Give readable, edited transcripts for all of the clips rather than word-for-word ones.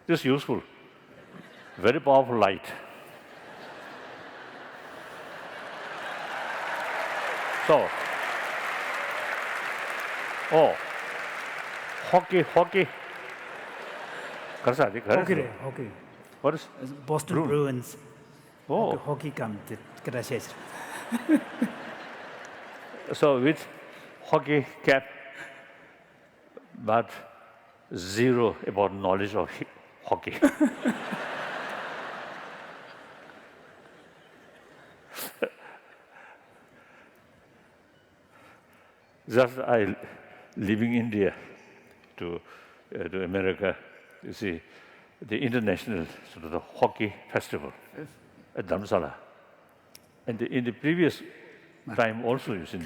This is useful. Very powerful light. So, hockey. Hockey. What is Boston Bruins. Oh. Hockey come to gracias. So with hockey cap, but zero about knowledge of hockey. Just I leaving India to America, you see, the international sort of the hockey festival at Dharamsala. And in the previous time also, you see,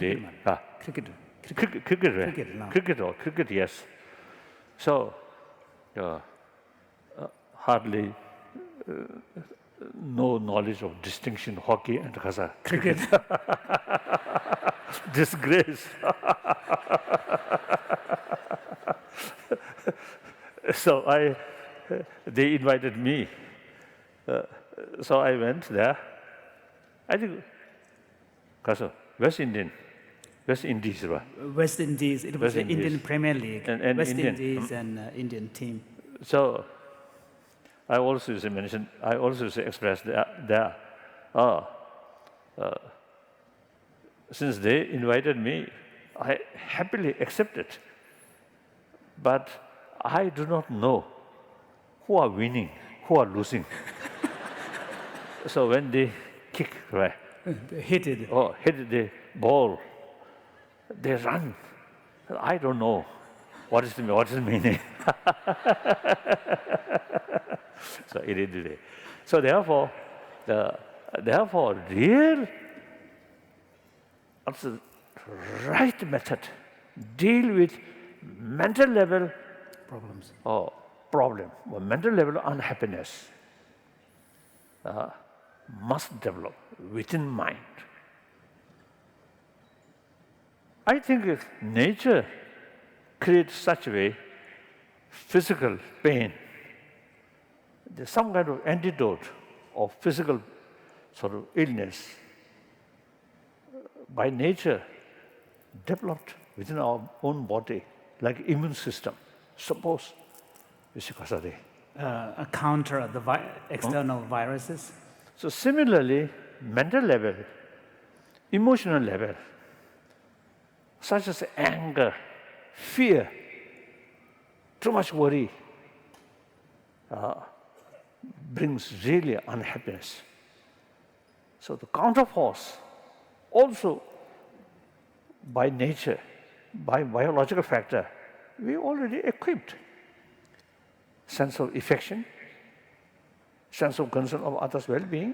cricket, yes. So, hardly no knowledge of distinction hockey and cricket. Disgrace. So they invited me. So I went there. I think, West Indies, right? West Indies. It was the Indian Premier League. And West Indian. Indies and Indian team. So I also mentioned. I also expressed there. Since they invited me, I happily accepted. But I do not know who are winning, who are losing. So when they kick, right? They hit it. Hit the ball, they run. I don't know what is the meaning. So it is today. So therefore, real, what's the right method? Deal with mental level Problems. Problem, or mental level unhappiness must develop within mind. I think if nature creates such a way, physical pain, there's some kind of antidote of physical sort of illness by nature developed within our own body, like immune system. Suppose, A counter the external viruses. So similarly, mental level, emotional level, such as anger, fear, too much worry, brings really unhappiness. So the counterforce, also by nature, by biological factor, we already equipped. Sense of affection, sense of concern of others' well-being.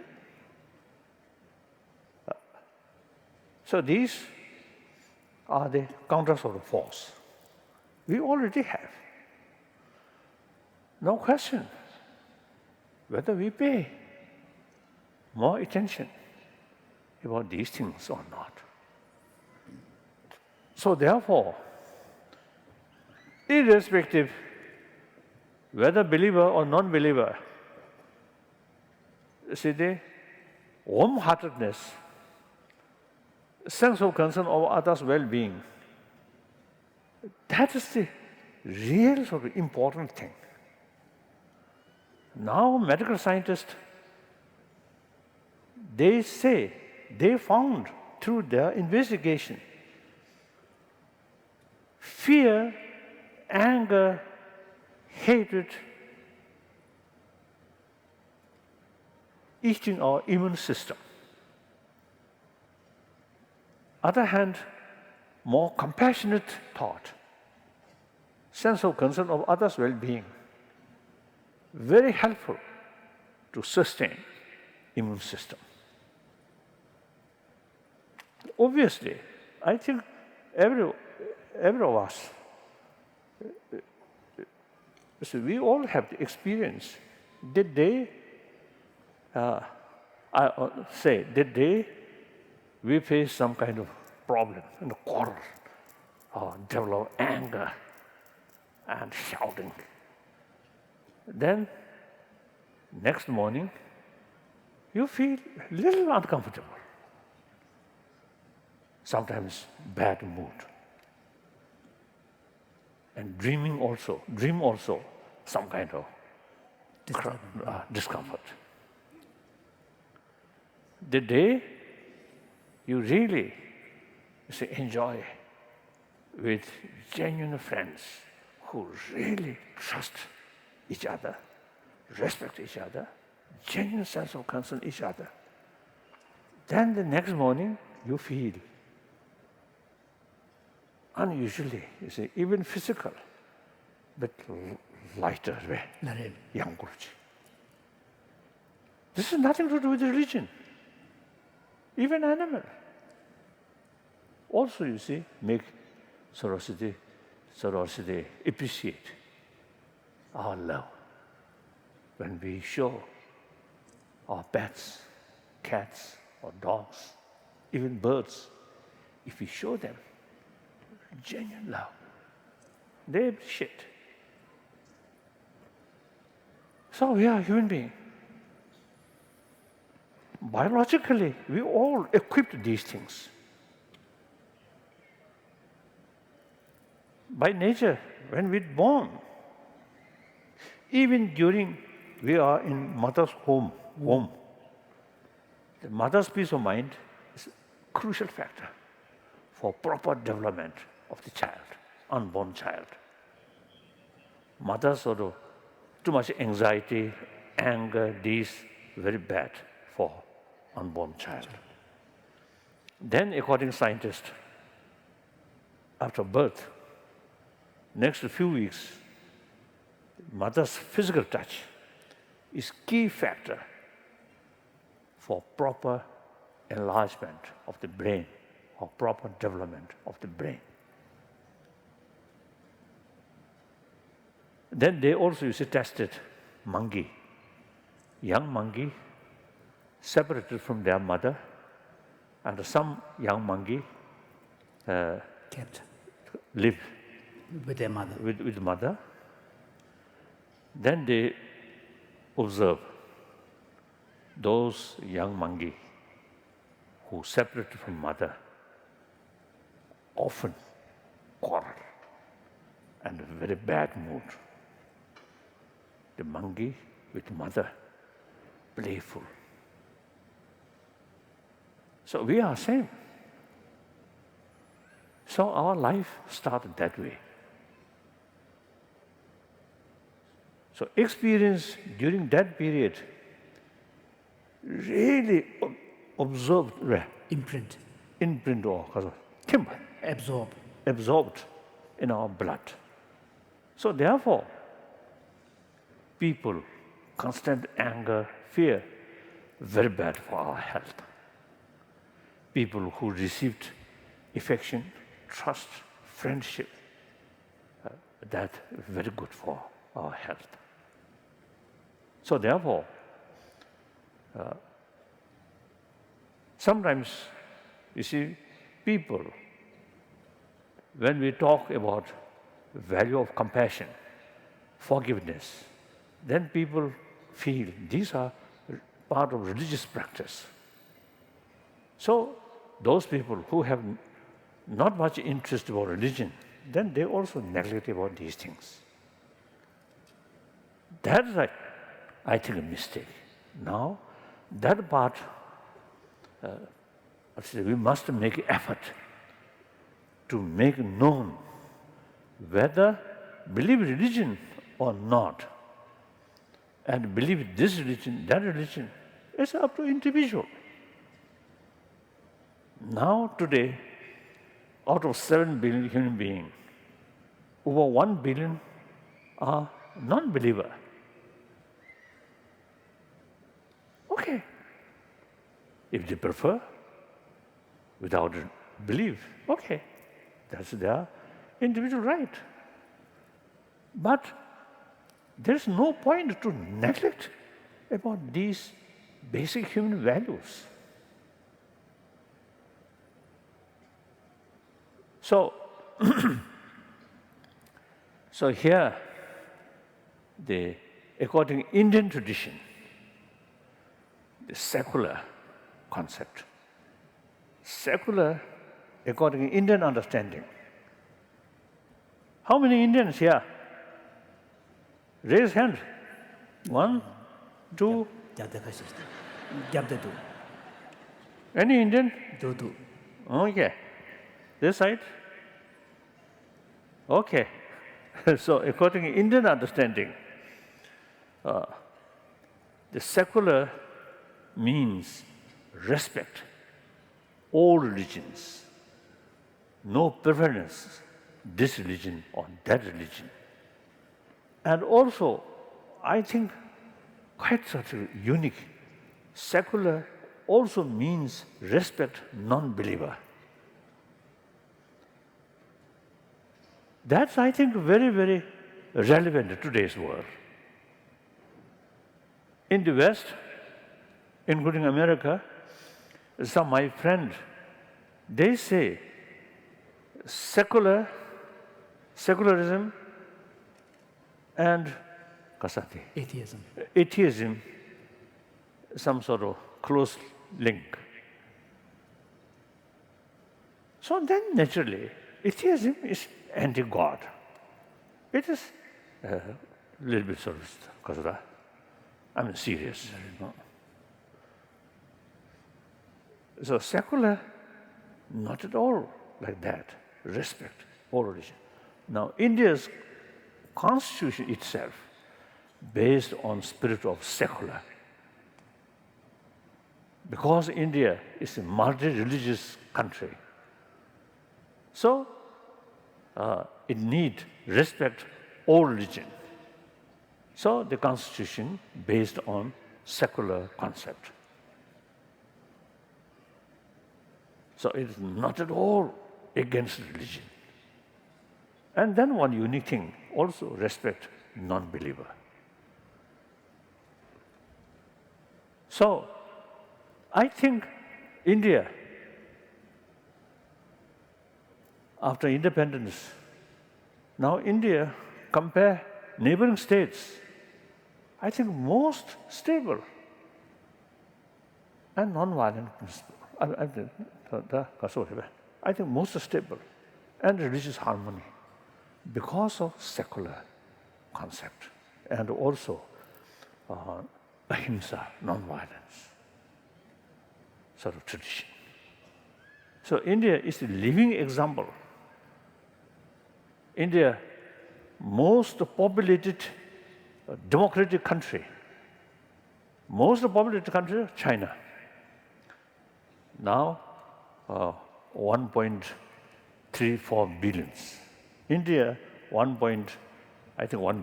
So these are the counters of the force. We already have. No question whether we pay more attention about these things or not. So therefore, irrespective whether believer or non-believer, see the warm-heartedness, sense of concern of others' well-being, that is the real sort of important thing. Now medical scientists, they say, they found through their investigation, fear, anger, hatred, eating our immune system. Other hand, more compassionate thought, sense of concern of others' well-being, very helpful to sustain immune system. Obviously, I think every of us, so we all have the experience. Did they, we face some kind of problem and quarrel, or develop anger and shouting? then next morning, you feel a little uncomfortable. Sometimes bad mood. And dream also, some kind of discomfort. The day you really enjoy with genuine friends who really trust each other, respect each other, genuine sense of concern each other, then the next morning you feel unusually, even physical, but lighter way. 양구르지. This has nothing to do with religion. Even animal. Also, make sorority appreciate our love. When we show our pets, cats or dogs, even birds, if we show them genuine love, they appreciate. So we are human beings. Biologically, we all equipped these things. By nature, when we're born, even during we are in mother's home, the mother's peace of mind is a crucial factor for proper development of the child, unborn child. Mothers sort too much anxiety, anger, these very bad for unborn child. Then, according to scientists, after birth, next few weeks, mother's physical touch is key factor for proper enlargement of the brain or proper development of the brain. Then they also tested monkey, young monkey separated from their mother, and some young monkey Kept live with their mother. with mother. Then they observe those young monkey who separated from mother often quarrel and very bad mood. The monkey with mother, playful. So we are same. So our life started that way. So experience during that period really observed, Imprint. or timber, absorbed in our blood. So therefore, people, constant anger, fear, very bad for our health. People who received affection, trust, friendship, that very good for our health. So therefore, sometimes, people, when we talk about value of compassion, forgiveness, then people feel these are part of religious practice. So those people who have not much interest about religion, then they also neglect about these things. That's I think, a mistake. Now, that part, we must make effort to make known whether believe religion or not, and believe this religion, that religion, it's up to individual. Now, today, out of 7 billion human beings, over 1 billion are non-believer. Okay. If they prefer, without belief, okay. That's their individual right. But there's no point to neglect about these basic human values. So, so here, the according to Indian tradition, the secular concept. Secular, according to Indian understanding. How many Indians here? Raise hand. 1, 2. Any Indian? Okay. This side? Okay. So according to Indian understanding, the secular means respect all religions, no preference, this religion or that religion. And also, I think quite such a unique, secular also means respect non-believer. That's, I think, very, very relevant to today's world. In the West, including America, some of my friends, they say secularism and atheism, some sort of close link. So then naturally, atheism is anti-God. It is a little bit sort of, serious. So secular, not at all like that. Respect all religion. Now India's constitution itself, based on spirit of secular, because India is a multi-religious country, so it needs respect all religion. So the constitution based on secular concept. So it is not at all against religion. And then one unique thing, also respect non-believer. So I think India, after independence, now India compare neighboring states, I think most stable and non-violent principle. I think most stable and religious harmony because of secular concept and also ahimsa, non-violence sort of tradition. So India is a living example. India, most populated democratic country, most populated country, China. Now, 1.34 billions. India, 1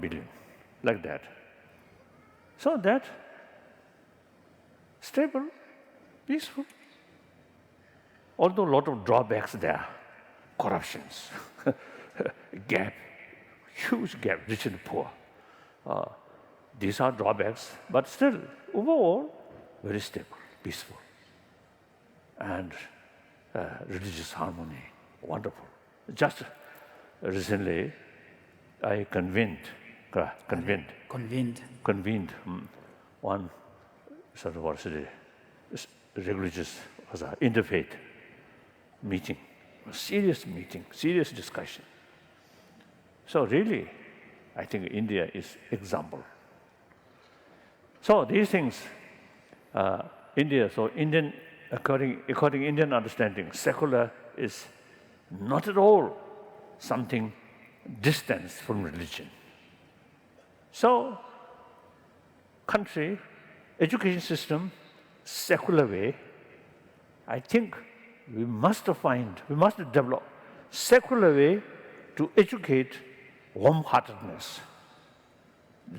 billion, like that. So that stable, peaceful. Although a lot of drawbacks there, corruptions, gap, huge gap, rich and poor. These are drawbacks, but still, overall, very stable, peaceful. And religious harmony, wonderful. Just recently, I convened one sort of religious interfaith meeting, serious meeting, serious discussion. So really, I think India is example. So these things, India, so Indian, according Indian understanding, secular is not at all something distant from religion. So, country, education system, secular way, I think we must develop secular way to educate warm-heartedness.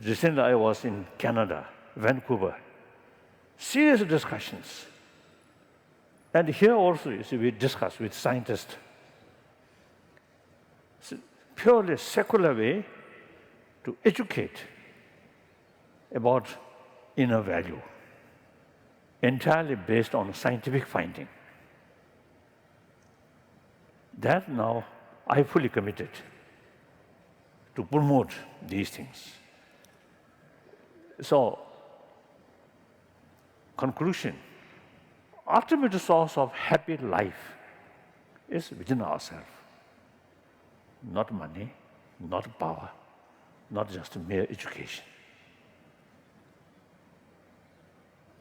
Recently I was in Canada, Vancouver, serious discussions. And here also, you see, we discuss with scientists. It's a purely secular way to educate about inner value, entirely based on scientific finding. That now I fully committed to promote these things. So, conclusion, ultimate source of happy life is within ourselves. Not money, not power, not just mere education.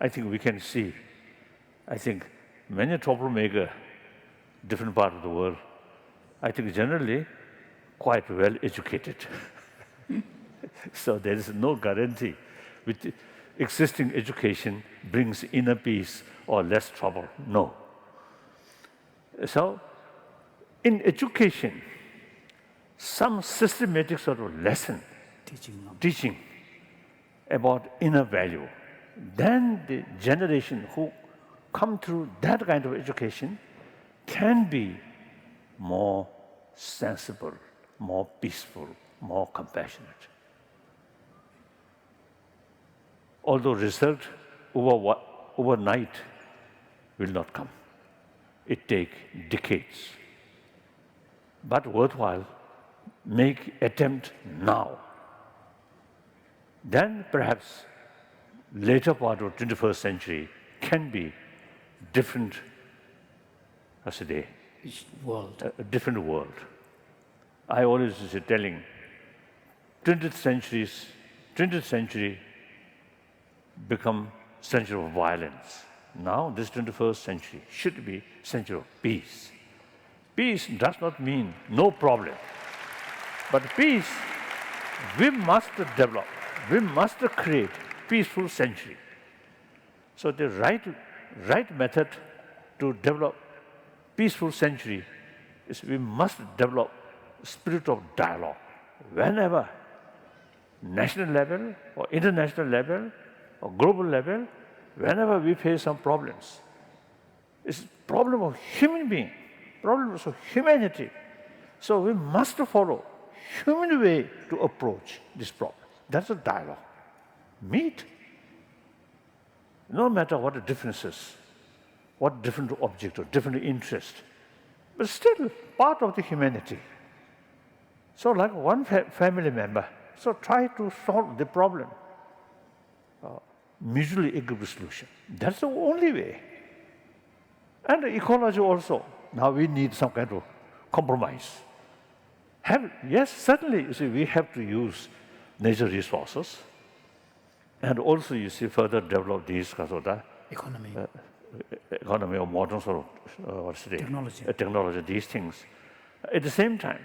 I think we can see, I think many troublemakers, different part of the world, I think generally quite well educated. So there is no guarantee with existing education brings inner peace or less trouble. No. So in education, some systematic sort of lesson, teaching about inner value, then the generation who come through that kind of education can be more sensible, more peaceful, more compassionate. Although result overnight will not come. It takes decades. But worthwhile, make attempt now. Then perhaps later part of 21st century can be different, as a day, world. a different world. I always is telling, 20th century become century of violence. Now this 21st century should be century of peace. Peace does not mean no problem. But peace, we must develop, we must create peaceful century. So the right method to develop peaceful century is we must develop spirit of dialogue. Whenever, national level or international level or global level, whenever we face some problems, it's problem of human being, problems of humanity. So we must follow human way to approach this problem. That's a dialogue. Meet. No matter what the differences, what different object or different interest, but still part of the humanity. So like one family member, so try to solve the problem. Mutually agreeable solution. That's the only way. And ecology also. Now we need some kind of compromise. Yes, certainly, you see, we have to use nature resources, and also, you see, further develop these kind of economy or modern sort of technology, these things. At the same time,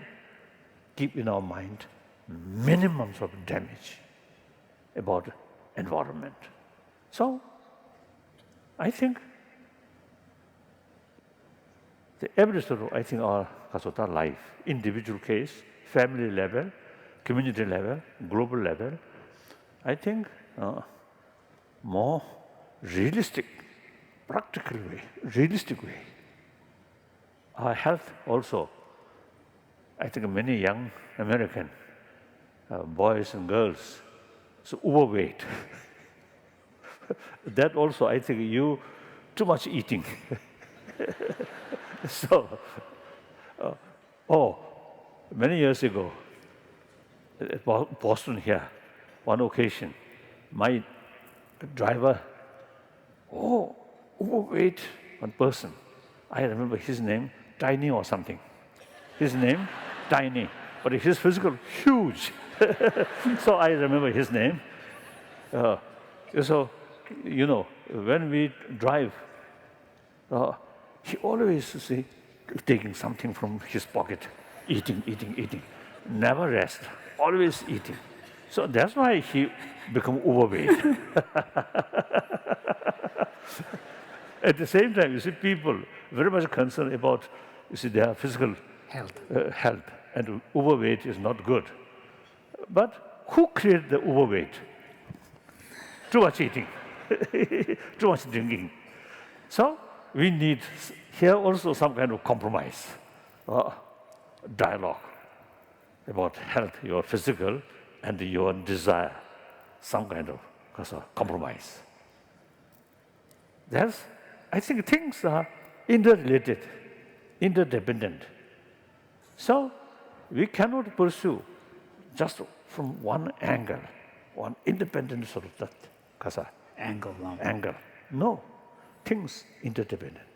keep in our mind minimum of damage about environment. So, I think the average sort of, I think, our Kasota life, individual case, family level, community level, global level, I think more realistic, practical way, realistic way. Our health also, I think many young American boys and girls, so overweight. That also, I think too much eating. So, many years ago, at Boston here, one occasion, my driver, overweight one person. I remember his name, Tiny or something. His name, Tiny, but his physical, huge. So I remember his name. So, you know, when we drive, he always see taking something from his pocket, eating, never rest, always eating. So that's why he become overweight. At the same time, you see, people very much concerned about, you see, their physical health, and overweight is not good. But who created the overweight? Too much eating, too much drinking. So we need here also some kind of compromise, dialogue about health, your physical and your desire, some kind of compromise. That's, I think things are interrelated, interdependent. So we cannot pursue just from one angle one independent sort of that kasa Angle. angle. No, things interdependent,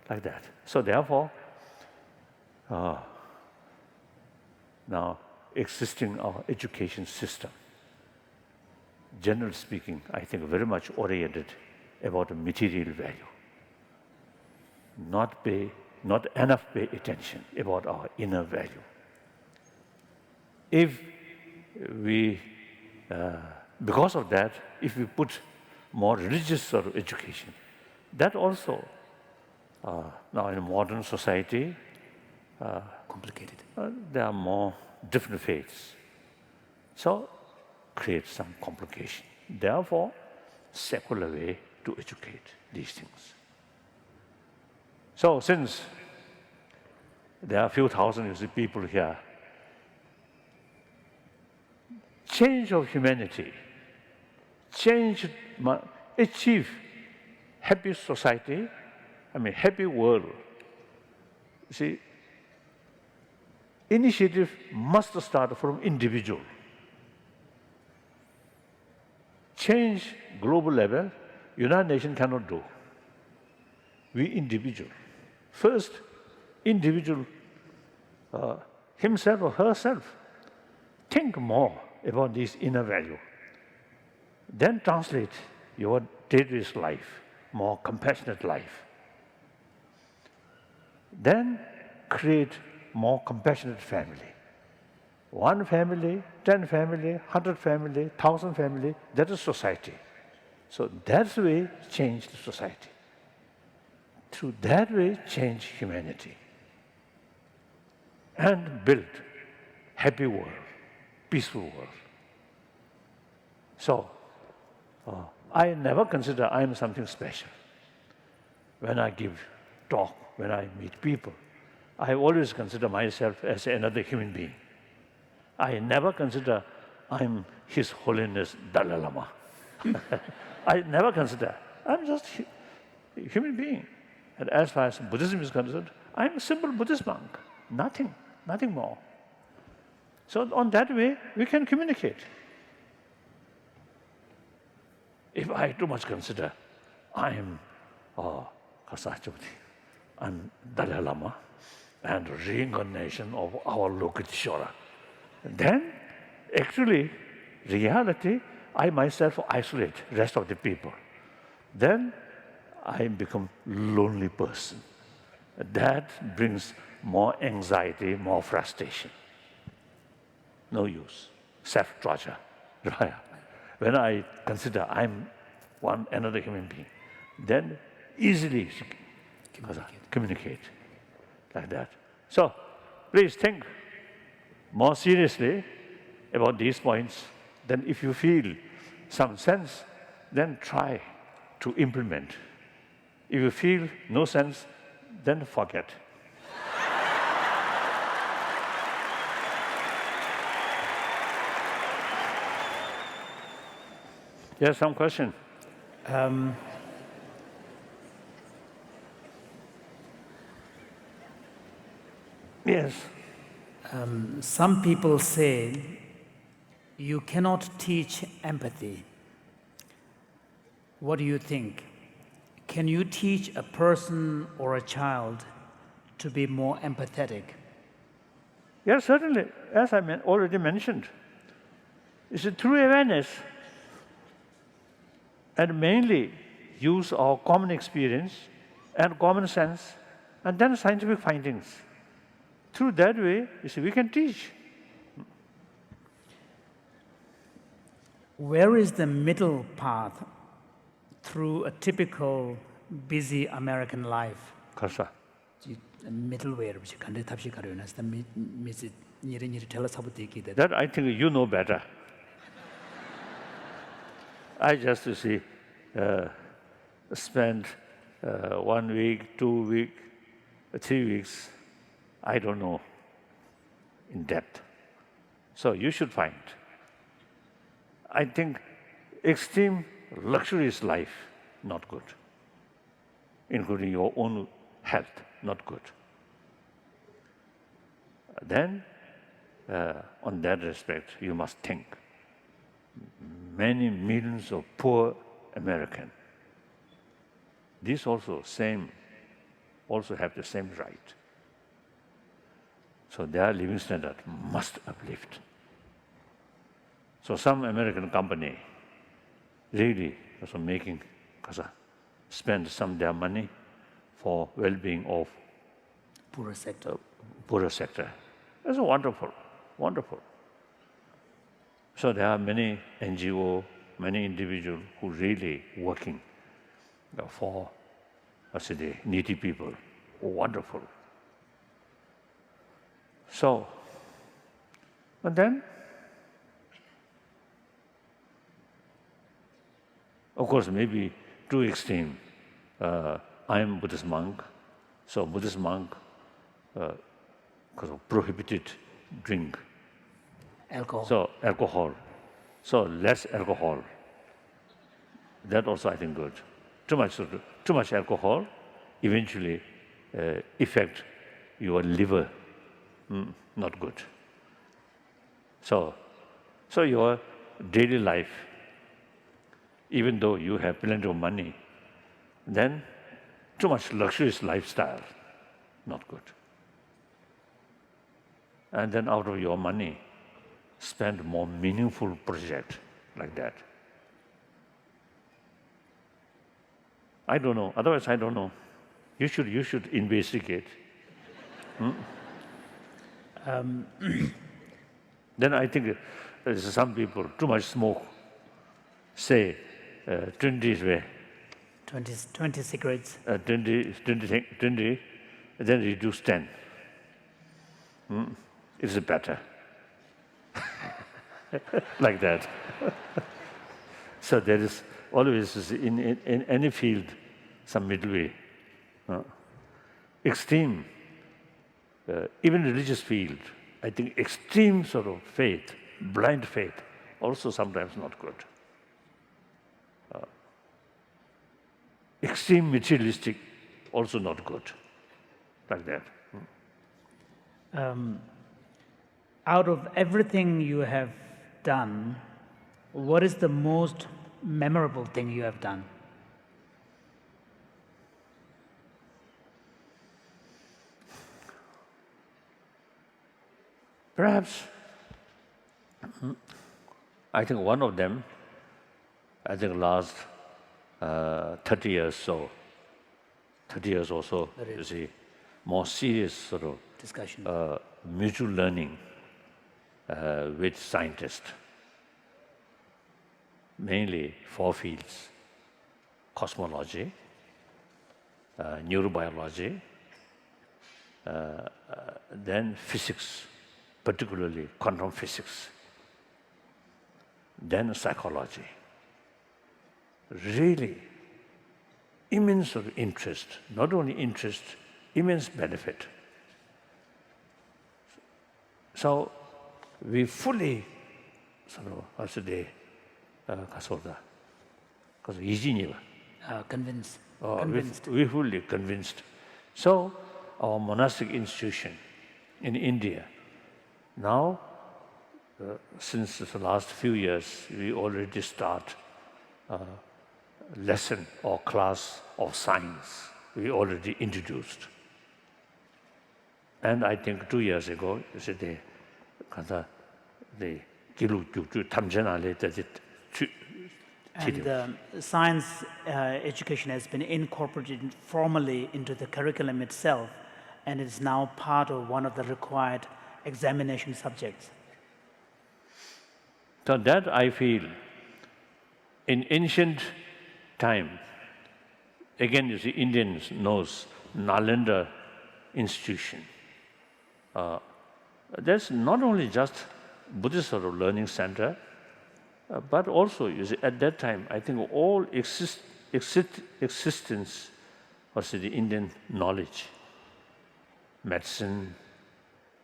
like that. So therefore, now existing our education system, generally speaking, I think very much oriented about material value. Not enough pay attention about our inner value. If we, because of that, if we put more religious sort of education, that also, now in modern society, Complicated. there are more different faiths. So, create some complication. Therefore, secular way to educate these things. So, since there are a few thousand people here, change of humanity, achieve happy society, happy world. See, initiative must start from individual. Change global level, United Nations cannot do. We individual. First, individual, himself or herself, think more about this inner value. Then translate your daily life, more compassionate life. Then create more compassionate family. 1 family, 10 family, 100 family, 1,000 family, that is society. So that's the way change the society. Through that way, change humanity. And build happy world, peaceful world. So, I never consider I am something special. When I give talk, when I meet people, I always consider myself as another human being. I never consider I'm His Holiness Dalai Lama. I never consider. I'm just a human being. And as far as Buddhism is concerned, I'm a simple Buddhist monk. Nothing more. So on that way, we can communicate. If I too much consider I'm I'm Dalai Lama and reincarnation of our Lokiteshvara, then actually, reality, I myself isolate rest of the people. Then I become lonely person. That brings more anxiety, more frustration. No use. Self-torture. When I consider I'm another human being, then easily communicate like that. So, please think more seriously about these points. Then if you feel some sense, then try to implement. If you feel no sense, then forget. Yes, some question? Yes. Some people say you cannot teach empathy. What do you think? Can you teach a person or a child to be more empathetic? Yes, certainly. As I already mentioned, it's a true awareness. And mainly use our common experience and common sense and then scientific findings. Through that way, we can teach. Where is the middle path through a typical busy American life? Kasa. Middleware, That I think you know better. I just spend 1 week, 2 weeks, 3 weeks, I don't know, in depth. So you should find. I think extreme luxurious life, not good. Including your own health, not good. Then, on that respect, you must think. many millions of poor Americans. These also have the same right. So their living standard must uplift. So some American company really also spend some of their money for well-being of Poorer sector. poorer sector. That's wonderful, wonderful. So there are many NGO, many individuals who really working for the needy people. Wonderful. So, and then, of course, maybe too extreme. I am Buddhist monk, so Buddhist monk prohibited drink. Alcohol. So alcohol. So less alcohol. That also I think good. Too much alcohol eventually affect your liver. Not good. So your daily life, even though you have plenty of money, then too much luxurious lifestyle, not good. And then out of your money, spend more meaningful project like that. I don't know. Otherwise, I don't know. You should investigate. Then I think some people too much smoke. Say 20 is where 20 cigarettes. 20, then reduce 10. It's better. Like that. So there is always in any field some middle way. Extreme, even religious field, I think extreme sort of faith, blind faith, also sometimes not good. Extreme materialistic, also not good. Like that. Out of everything you have done, what is the most memorable thing you have done? Perhaps, I think one of them, I think last 30 years or so, you see, more serious sort of Discussion. mutual learning with scientists, mainly 4 fields: cosmology, neurobiology, then physics, particularly quantum physics, then psychology. Really immense sort of interest, not only interest, immense benefit. So we fully sort of Convinced. we fully convinced. So our monastic institution in India, now since the last few years, we already start lesson or class of science. We already introduced. And I think 2 years ago, the And science education has been incorporated formally into the curriculum itself, and is now part of one of the required examination subjects. So that I feel, in ancient time, again, you see, Indians knows Nalanda institution. That's not only just Buddhist sort of learning center, but also, you see, at that time, I think all existence was the Indian knowledge, medicine,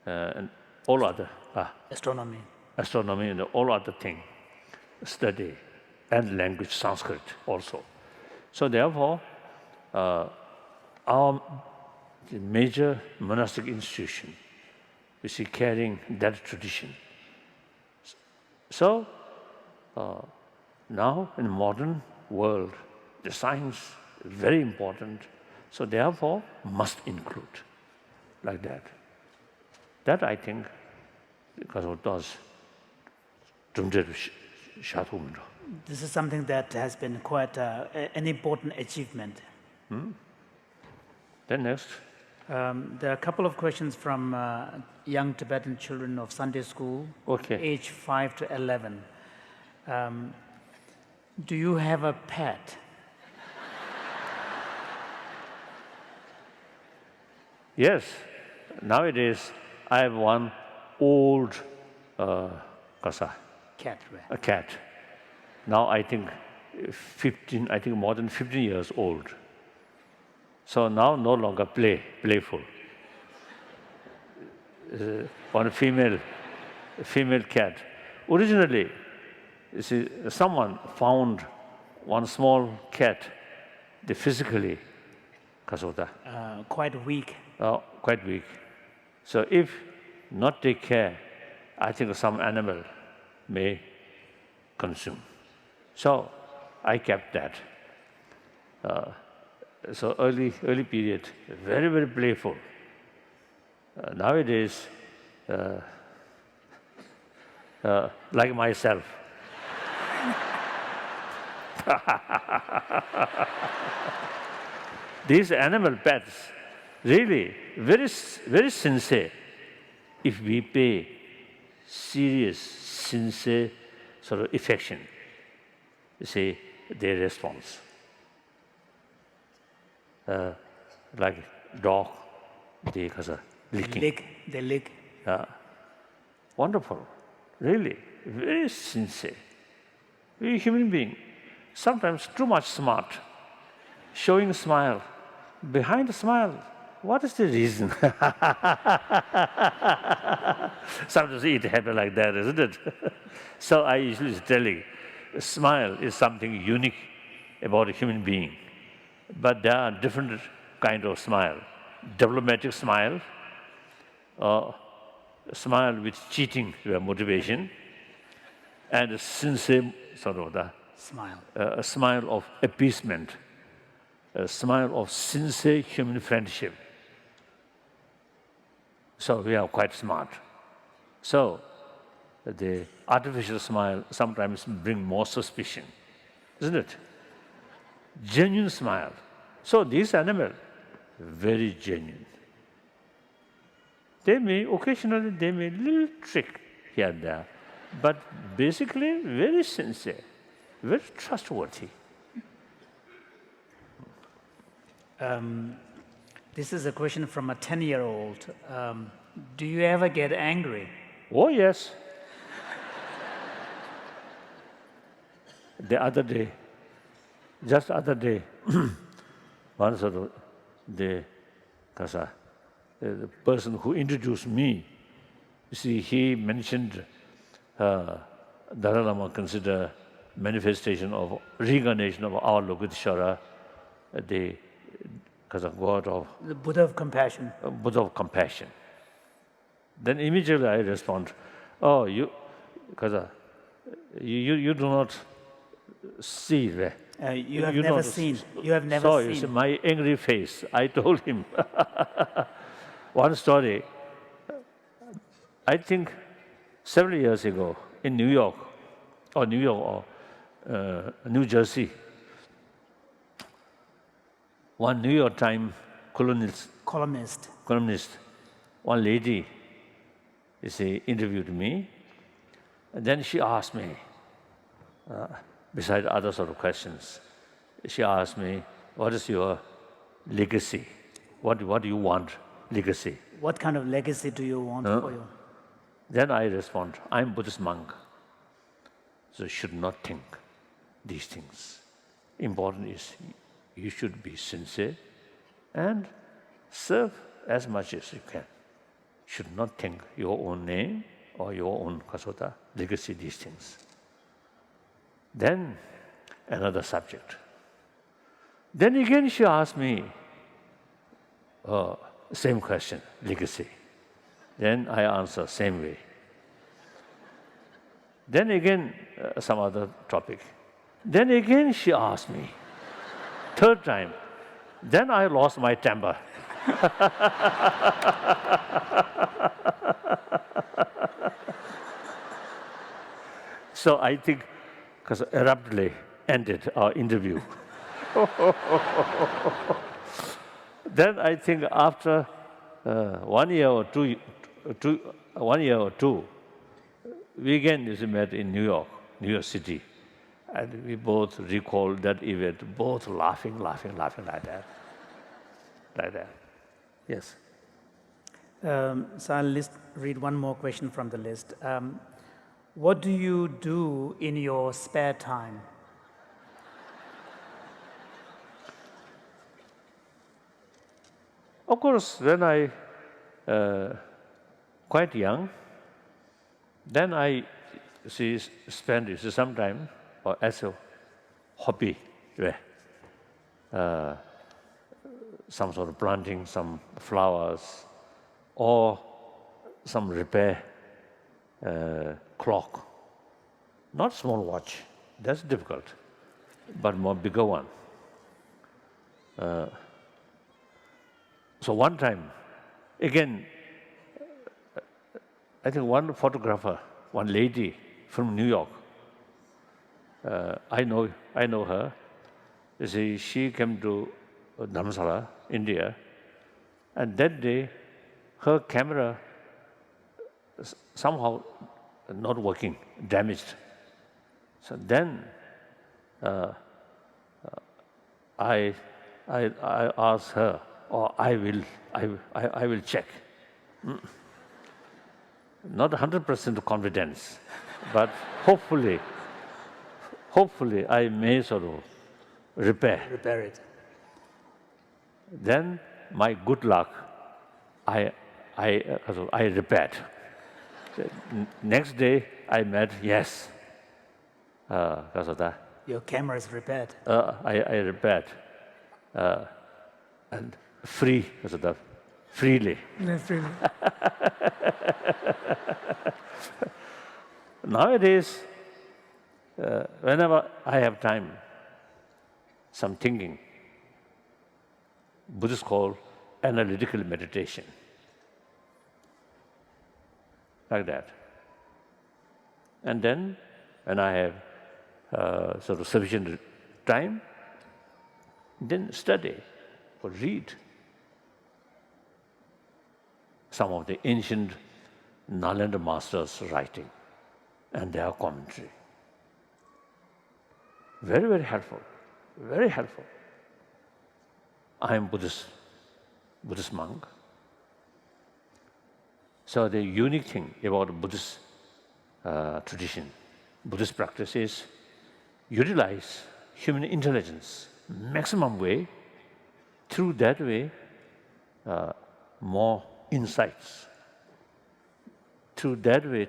and all other astronomy and all other thing, study, and language, Sanskrit also. So therefore, our major monastic institution, we see carrying that tradition. So Now, in the modern world, the science is very important, so therefore must include, like that. That I think, because of those, This is something that has been quite an important achievement. Then next. There are a couple of questions from young Tibetan children of Sunday school, Okay. age 5 to 11. Do you have a pet? Yes, nowadays I have one old Cat, right? a cat. Now I think more than 15 years old. So now no longer playful. One female cat. Originally, you see, someone found one small cat, they physically, Quite weak. quite weak. So if not take care, I think some animal may consume. So I kept that. So early period, very, very playful. Nowadays, like myself. These animal pets, really, very, very sincere. If we pay serious, sincere sort of affection, you see, their response. Like dog, they licking. They lick. Wonderful, really, very sincere. We human being, sometimes too much smart, showing smile. Behind the smile, what is the reason? Sometimes it happens like that, isn't it? So I usually telling, smile is something unique about a human being. But there are different kind of smile. Diplomatic smile, smile with cheating your motivation, and a sincere sort of Smile. a smile of appeasement, a smile of sincere human friendship. So we are quite smart. So the artificial smile sometimes bring more suspicion, isn't it? Genuine smile. So these animals, very genuine. They may occasionally little trick here and there, but basically very sincere, very trustworthy. This is a question from a 10-year-old. Do you ever get angry? Oh yes. Just other day, one sort of the person who introduced me, you see, he mentioned Dalai Lama consider manifestation of reincarnation of our Lokiteshvara, the God of The Buddha of compassion. Buddha of compassion. Then immediately I respond, oh, you do not see, right? You have never seen. You have never saw, seen. You see, my angry face. I told him one story. I think several years ago in New York or New Jersey, one New York Times columnist, one lady, you see, interviewed me. And then she asked me, beside other sort of questions, she asked me, what is your legacy? What do you want, legacy? What kind of legacy do you want for you? Then I respond, I'm Buddhist monk, so should not think these things. Important is you should be sincere and serve as much as you can. Should not think your own name or your own legacy, these things. Then another subject. Then again she asked me, same question, legacy. Then I answer same way. Then again some other topic. Then again she asked me, third time. Then I lost my temper. So I think, because abruptly ended our interview. Then I think after 1 year or two, 1 year or two, we again met in New York City. And we both recalled that event, both laughing like that. Like that. Yes. So I'll read one more question from the list. What do you do in your spare time? Of course, when I quite young, then I spend some time or as a hobby, some sort of planting some flowers or some repair clock. Not small watch, that's difficult, but more bigger one. So one time, again, I think one photographer, one lady from New York, I know her. You see, she came to Dharamsala, India, and that day, her camera somehow not working, damaged. So then, I asked her, or I will check. Not 100% confidence, but hopefully I may sort of repair. Repair it. Then my good luck, I repaired. Next day I met, yes, because of that. Your camera is repaired. I repaired, and free, because of that, freely. Yeah, freely. Nowadays, whenever I have time, some thinking, Buddhists call analytical meditation, like that. And then, when I have sort of sufficient time, then study or read some of the ancient Nalanda masters' writing and their commentary. Very, very helpful, very helpful. I am Buddhist monk. So the unique thing about Buddhist tradition, Buddhist practice is utilize human intelligence maximum way. Through that way, more insights. Through that way,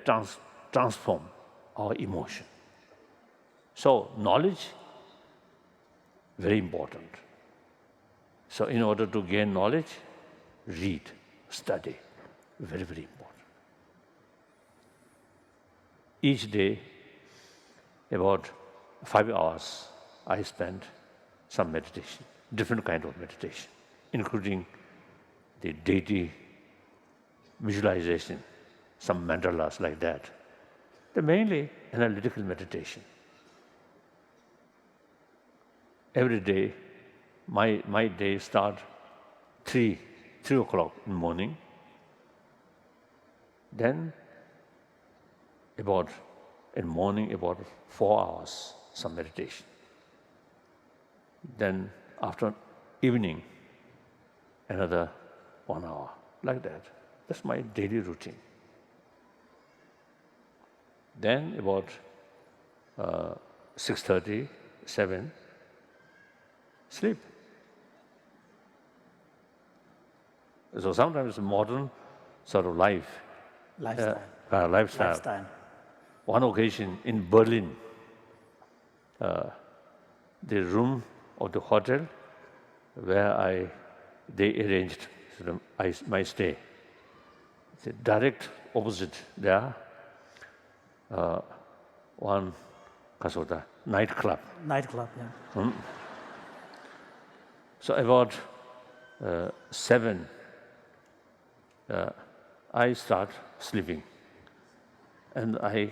transform our emotion. So knowledge, very important. So in order to gain knowledge, read, study, very, very important. Each day, about 5 hours, I spend some meditation, different kind of meditation, including the deity visualization, some mandalas like that. They're mainly analytical meditation. Every day, my day start 3 o'clock in the morning. Then in the morning about 4 hours, some meditation. Then after evening, another 1 hour, like that. That's my daily routine. Then about 6:30, 7, sleep. So sometimes modern sort of lifestyle. One occasion in Berlin, the room of the hotel where they arranged my stay. The direct opposite there, one 가서 nightclub. Nightclub, yeah. So about 7, I start sleeping, and I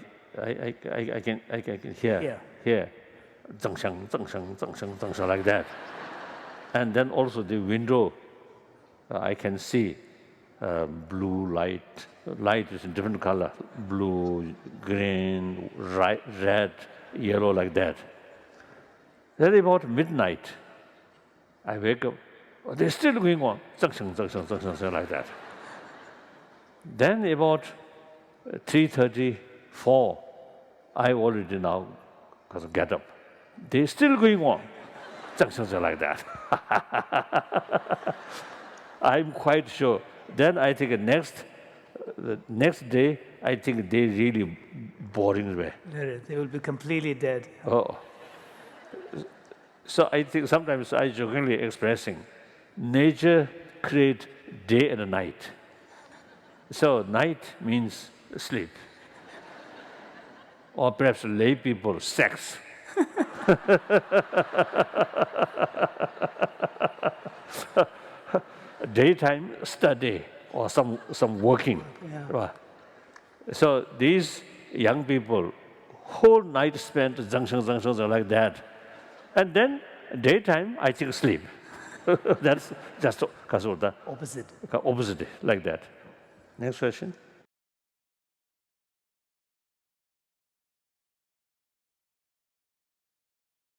can hear zhengsheng like that, and then also the window, I can see blue light. Light is in different color: blue, green, red, yellow, like that. Then about midnight, I wake up. They're still going on, like that. Then about 3:30, 4, I already now get up. They're still going on, like that. I'm quite sure. Then I think the next day, I think they really boring way. They will be completely dead. Oh. So I think sometimes I jokingly expressing, nature create day and night. So night means sleep. Or perhaps lay people, sex. Daytime, study or some working. Yeah. So these young people, whole night spent zhengsheng like that. And then daytime, I think sleep. That's just Opposite. opposite, like that. Next question.